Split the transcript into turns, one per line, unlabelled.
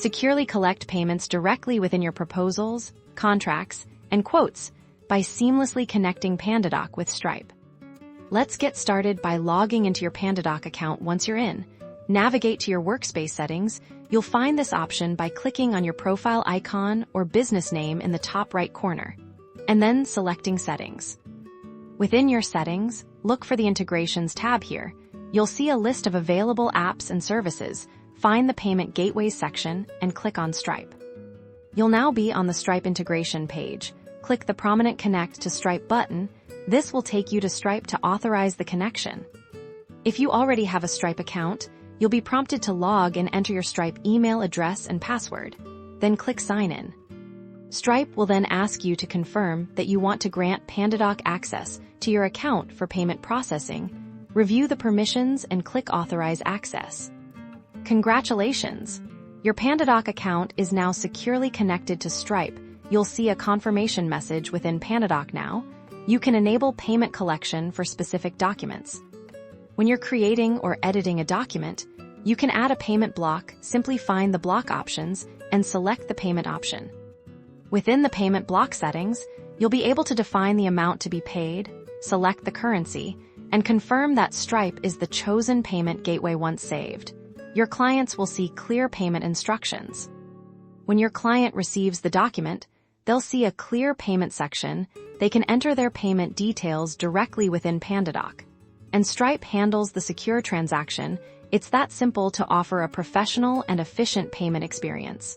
Securely collect payments directly within your proposals, contracts, and quotes by seamlessly connecting Pandadoc with Stripe. Let's get started by logging into your Pandadoc account. Once you're in, navigate to your workspace settings. You'll find this option by clicking on your profile icon or business name in the top right corner, and then selecting Settings. Within your settings, look for the Integrations tab here. You'll see a list of available apps and services. Find the Payment Gateways section and click on Stripe. You'll now be on the Stripe integration page. Click the prominent Connect to Stripe button. This will take you to Stripe to authorize the connection. If you already have a Stripe account, you'll be prompted to log and enter your Stripe email address and password. Then click Sign In. Stripe will then ask you to confirm that you want to grant Pandadoc access to your account for payment processing. Review the permissions and click Authorize Access. Congratulations! Your Pandadoc account is now securely connected to Stripe. You'll see a confirmation message within Pandadoc now. You can enable payment collection for specific documents. When you're creating or editing a document, you can add a payment block. Simply find the block options and select the payment option. Within the payment block settings, you'll be able to define the amount to be paid, select the currency, and confirm that Stripe is the chosen payment gateway. Once saved, your clients will see clear payment instructions. When your client receives the document, they'll see a clear payment section. They can enter their payment details directly within Pandadoc. And Stripe handles the secure transaction. It's that simple to offer a professional and efficient payment experience.